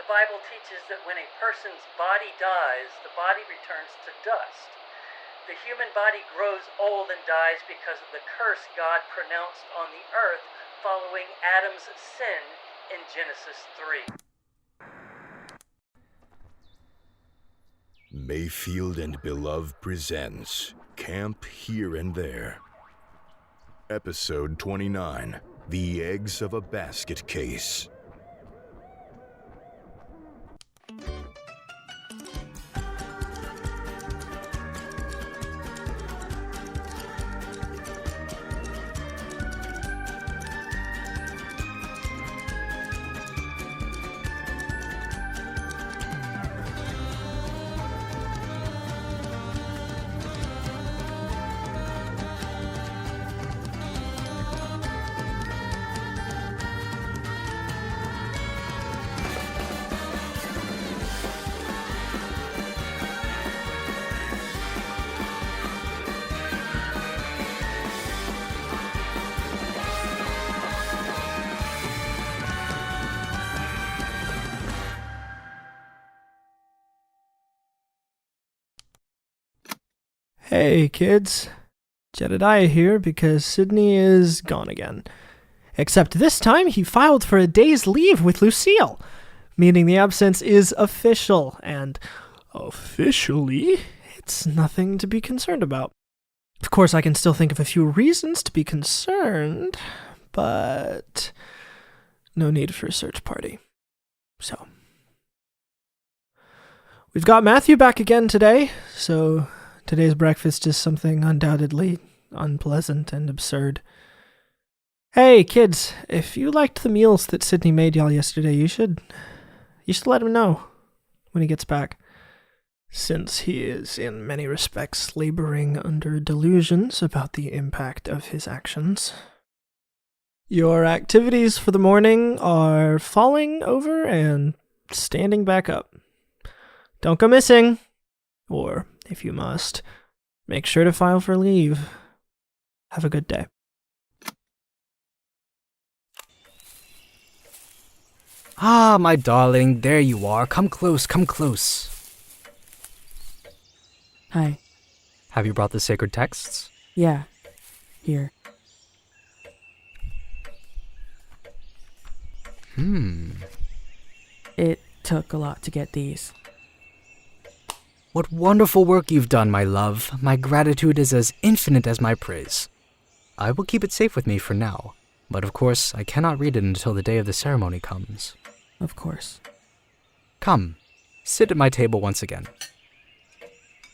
Bible teaches that when a person's body dies, the body returns to dust. The human body grows old and dies because of the curse God pronounced on the earth following Adam's sin in Genesis 3. Mayfield and Belov presents Camp Here and There. Episode 29, The Eggs of a Basket Case. Hey kids, Jedediah here because Sydney is gone again. Except this time he filed for a day's leave with Lucille, meaning the absence is official, and officially, it's nothing to be concerned about. Of course, I can still think of a few reasons to be concerned, but no need for a search party. So, we've got Matthew back again today, so today's breakfast is something undoubtedly unpleasant and absurd. Hey, kids, if you liked the meals that Sydney made y'all yesterday, you should let him know when he gets back, since he is in many respects laboring under delusions about the impact of his actions. Your activities for the morning are falling over and standing back up. Don't go missing, or if you must, make sure to file for leave. Have a good day. Ah, my darling, there you are. Come close, come close. Hi. Have you brought the sacred texts? Yeah. Here. It took a lot to get these. What wonderful work you've done, my love. My gratitude is as infinite as my praise. I will keep it safe with me for now, but of course I cannot read it until the day of the ceremony comes. Of course. Come, sit at my table once again.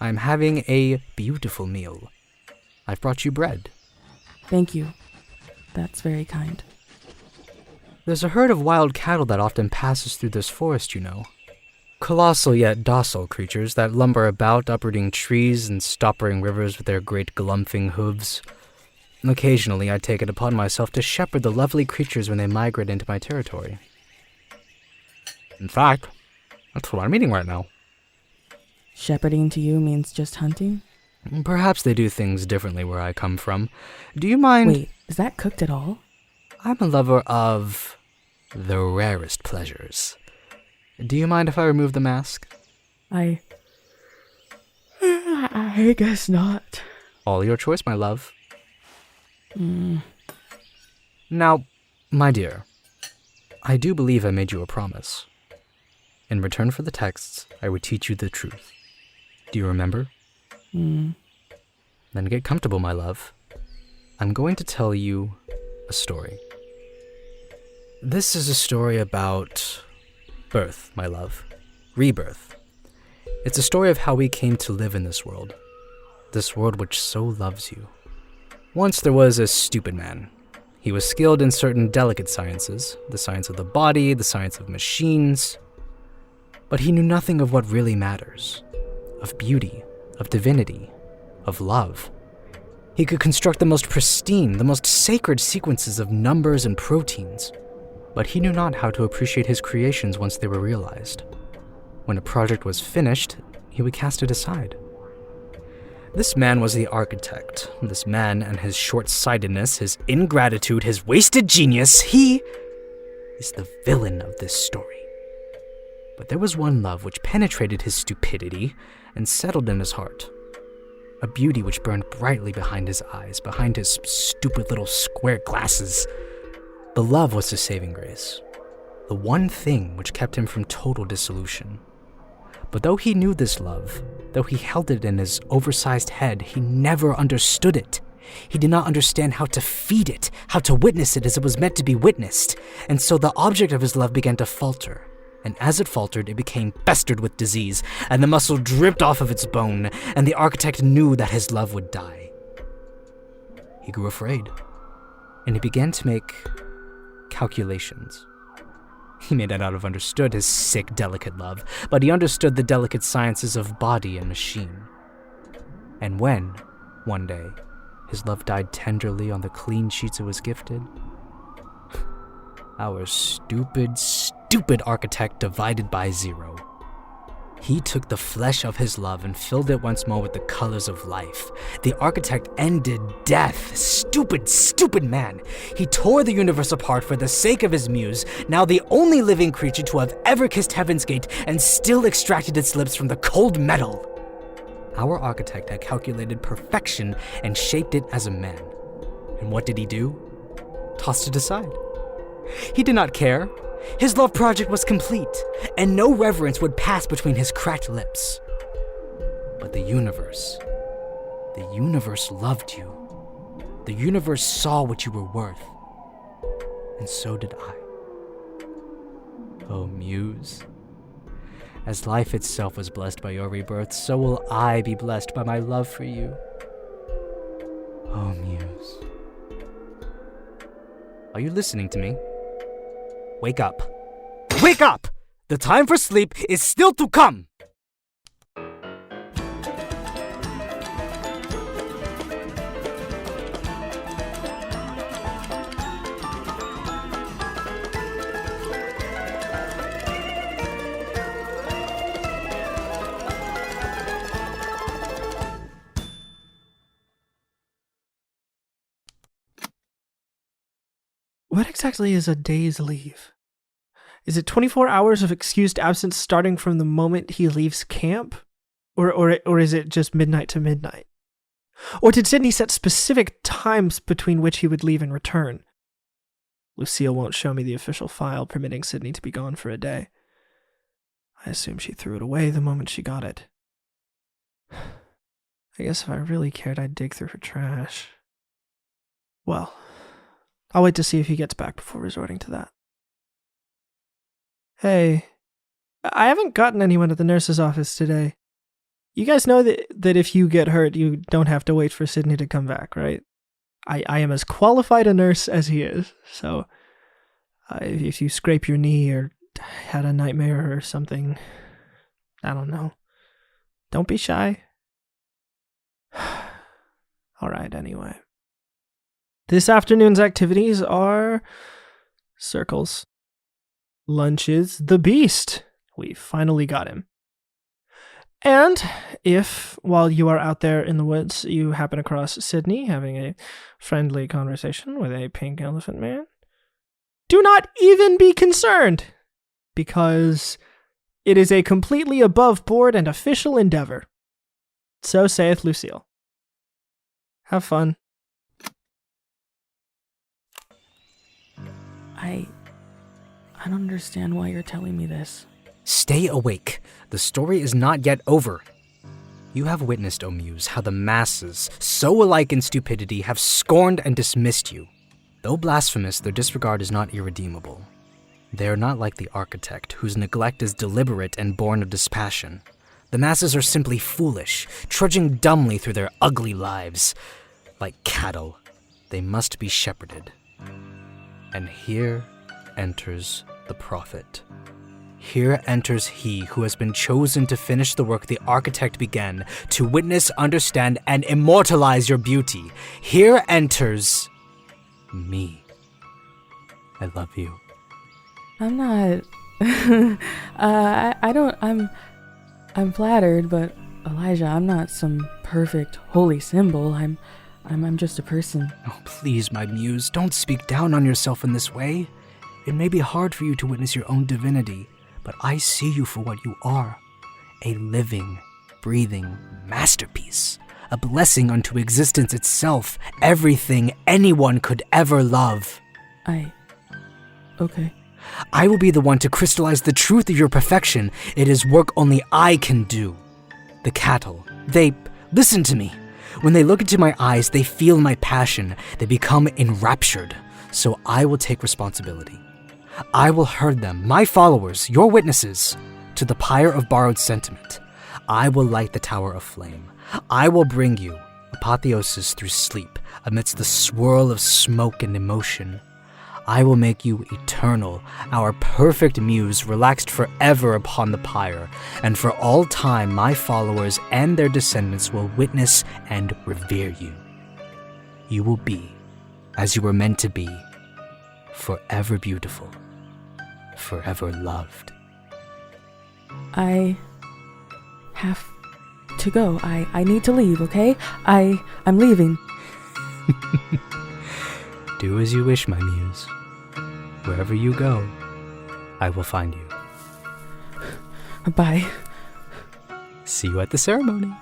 I'm having a beautiful meal. I've brought you bread. Thank you. That's very kind. There's a herd of wild cattle that often passes through this forest, you know. Colossal yet docile creatures that lumber about, uprooting trees and stoppering rivers with their great glumphing hooves. Occasionally, I take it upon myself to shepherd the lovely creatures when they migrate into my territory. In fact, that's what I'm eating right now. Shepherding to you means just hunting? Perhaps they do things differently where I come from. Do you mind— Wait, is that cooked at all? I'm a lover of the rarest pleasures. Do you mind if I remove the mask? I guess not. All your choice, my love. Now, my dear, I do believe I made you a promise. In return for the texts, I would teach you the truth. Do you remember? Then get comfortable, my love. I'm going to tell you a story. This is a story about birth, my love. Rebirth. It's a story of how we came to live in this world which so loves you. Once there was a stupid man. He was skilled in certain delicate sciences, the science of the body, the science of machines, but he knew nothing of what really matters, of beauty, of divinity, of love. He could construct the most pristine, the most sacred sequences of numbers and proteins, but he knew not how to appreciate his creations once they were realized. When a project was finished, he would cast it aside. This man was the architect. This man and his short-sightedness, his ingratitude, his wasted genius, he is the villain of this story. But there was one love which penetrated his stupidity and settled in his heart. A beauty which burned brightly behind his eyes, behind his stupid little square glasses. The love was his saving grace, the one thing which kept him from total dissolution. But though he knew this love, though he held it in his oversized head, he never understood it. He did not understand how to feed it, how to witness it as it was meant to be witnessed. And so the object of his love began to falter. And as it faltered, it became festered with disease, and the muscle dripped off of its bone, and the architect knew that his love would die. He grew afraid, and he began to make calculations. He may not have understood his sick, delicate love, but he understood the delicate sciences of body and machine. And when, one day, his love died tenderly on the clean sheets it was gifted, our stupid architect divided by zero. He took the flesh of his love and filled it once more with the colors of life. The architect ended death. Stupid man. He tore the universe apart for the sake of his muse, now the only living creature to have ever kissed heaven's gate and still extracted its lips from the cold metal. Our architect had calculated perfection and shaped it as a man. And what did he do? Tossed it aside. He did not care. His love project was complete, and no reverence would pass between his cracked lips. But the universe loved you. The universe saw what you were worth, and so did I. Oh, Muse, as life itself was blessed by your rebirth, so will I be blessed by my love for you. Oh, Muse. Are you listening to me? Wake up. Wake up! The time for sleep is still to come! What exactly is a day's leave? Is it 24 hours of excused absence starting from the moment he leaves camp? Or is it just midnight to midnight? Or did Sydney set specific times between which he would leave and return? Lucille won't show me the official file permitting Sydney to be gone for a day. I assume she threw it away the moment she got it. I guess if I really cared, I'd dig through her trash. Well, I'll wait to see if he gets back before resorting to that. Hey, I haven't gotten anyone at the nurse's office today. You guys know that if you get hurt, you don't have to wait for Sydney to come back, right? I am as qualified a nurse as he is, so if you scrape your knee or had a nightmare or something, I don't know. Don't be shy. Alright, anyway. This afternoon's activities are circles. Lunch is the beast. We finally got him. And if, while you are out there in the woods, you happen across Sydney having a friendly conversation with a pink elephant man, do not even be concerned, because it is a completely above board and official endeavor. So saith Lucille. Have fun. I don't understand why you're telling me this. Stay awake. The story is not yet over. You have witnessed, O Muse, how the masses, so alike in stupidity, have scorned and dismissed you. Though blasphemous, their disregard is not irredeemable. They are not like the architect, whose neglect is deliberate and born of dispassion. The masses are simply foolish, trudging dumbly through their ugly lives. Like cattle, they must be shepherded. And here enters the prophet. Here enters he who has been chosen to finish the work the architect began, to witness, understand, and immortalize your beauty. Here enters me. I love you. I'm not... I'm flattered, but Elijah, I'm not some perfect holy symbol. I'm just a person. Oh, please, my Muse, don't speak down on yourself in this way. It may be hard for you to witness your own divinity, but I see you for what you are. A living, breathing masterpiece. A blessing unto existence itself. Everything anyone could ever love. Okay. I will be the one to crystallize the truth of your perfection. It is work only I can do. The cattle, they listen to me. When they look into my eyes, they feel my passion. They become enraptured. So I will take responsibility. I will herd them, my followers, your witnesses, to the pyre of borrowed sentiment. I will light the tower of flame. I will bring you apotheosis through sleep amidst the swirl of smoke and emotion. I will make you eternal, our perfect muse relaxed forever upon the pyre, and for all time my followers and their descendants will witness and revere you. You will be, as you were meant to be, forever beautiful, forever loved. I have to go. I need to leave, okay? I'm leaving. Do as you wish, my muse. Wherever you go, I will find you. Bye. See you at the ceremony.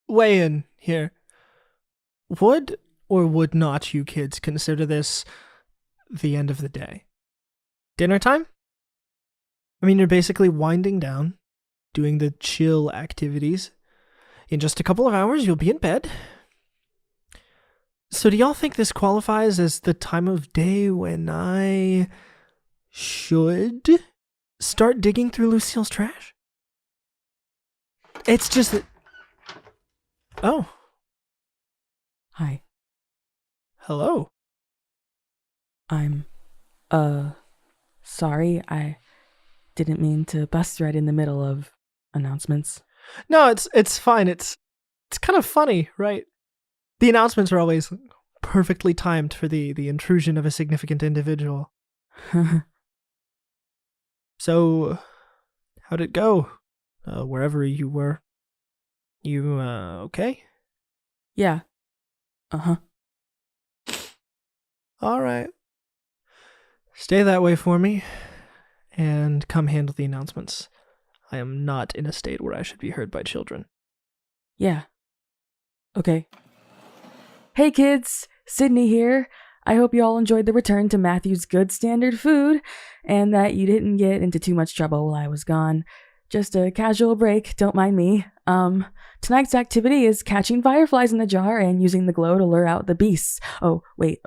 Weigh in here. Would or would not you kids consider this the end of the day? Dinner time? I mean, you're basically winding down, doing the chill activities. In just a couple of hours, you'll be in bed. So do y'all think this qualifies as the time of day when I should start digging through Lucille's trash? It's just that... Oh. Hi. Hello. I'm, sorry. I didn't mean to bust right in the middle of announcements. No, it's fine. It's kind of funny, right? The announcements are always perfectly timed for the intrusion of a significant individual. So, how'd it go? Wherever you were. You, okay? Yeah. Uh-huh. All right. Stay that way for me, and come handle the announcements. I am not in a state where I should be heard by children. Yeah. Okay. Hey kids, Sydney here. I hope you all enjoyed the return to Matthew's good standard food, and that you didn't get into too much trouble while I was gone. Just a casual break, don't mind me. Tonight's activity is catching fireflies in a jar and using the glow to lure out the beasts. Oh wait,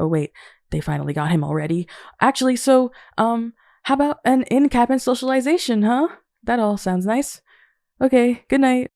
they finally got him already. Actually, so, how about an in-cabin socialization, huh? That all sounds nice. Okay, good night.